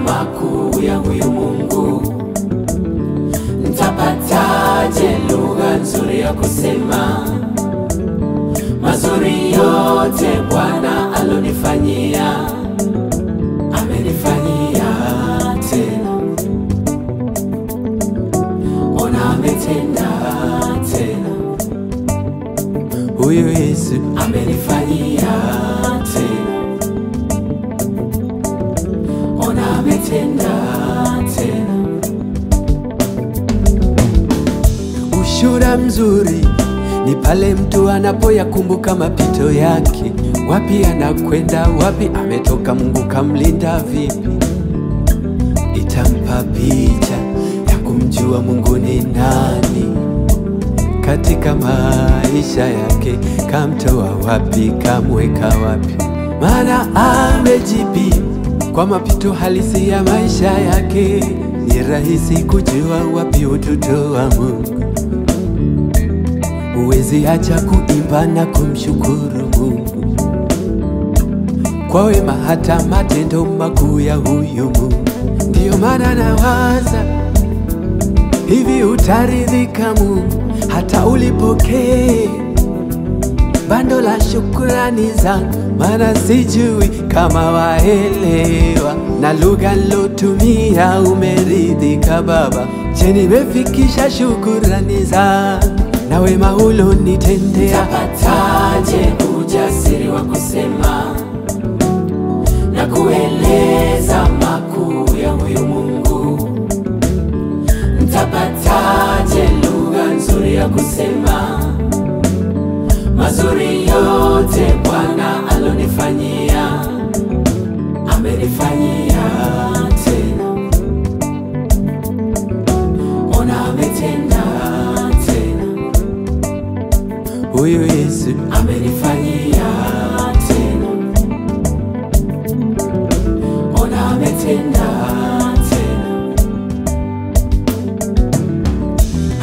makuu ya huyu Mungu. Nitapataje lugha nzuri ya kusema mazuri yote Bwana alonifanyia? Amenifanyia tena, ona ametenda tena. Huyu Yesu amenifanyia tena, ona ametenda tena. Ushuhuda mzuri ni pale mtu anapoyakumbuka mapito yake, wapi anakwenda, wapi ametoka, Mungu kamlinda vipi. Itampa picha ya kumjua Mungu ni nani katika maisha yake, kamtoa wapi, kamweka wapi. Maana amejipima kwa mapito halisi ya maisha yake, ni rahisi kujua wapi utoto wa Mungu. Huwezi acha kuimba na kumshukuru Mungu kwa wema hata matendo makuu ya huyu Mungu. Ndiyo maana nawaza hivi, utaridhika Mungu hata ulipokee bando la shukrani zangu? Maana sijui kama waelewa na lugha nilotumia. Umeridhika Baba? Je, nimefikisha shukrani zangu na wema ulonitendea? Nitapataje ujasiri wa kusema na kueleza makuu ya huyu Mungu? Nitapataje lugha nzuri ya kusema mazuri yote Bwana alonifanyia? Amenifanyia tena, ona ametenda tena. Huyu Yesu amenifanyia tena, ona ametenda tena.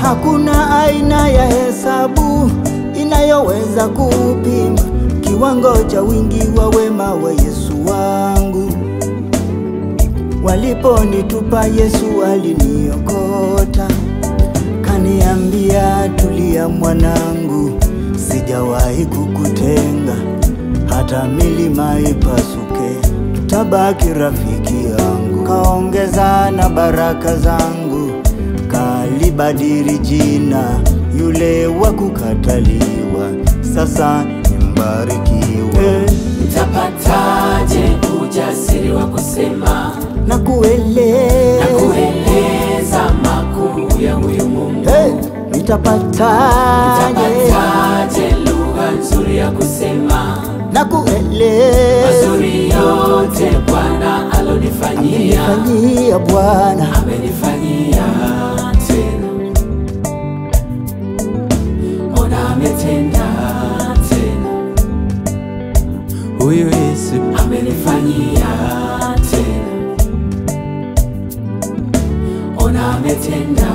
Hakuna aina ya hesabu inayoweza kupima kiwango cha wingi wa wema wa Yesu wangu. Waliponitupa Yesu aliniokota, kaniambia tulia mwanangu, sijawahi kukutenga, hata milima ipasuke, tabaki rafiki yangu. Kaongeza na baraka zangu, kalibadili jina, yule wa kukataliwa sasa nimbarikiwa. Nitapataje ujasiri wa kusema na kueleza makuu ya huyu Mungu? Nitapataje lugha nzuri ya kusema na kueleza mazuri yote Bwana alonifanyia? Amenifanyia Bwana, amenifanyia tena, ona ametenda tena. Huyu Yesu amenifanyia tena, ona ametenda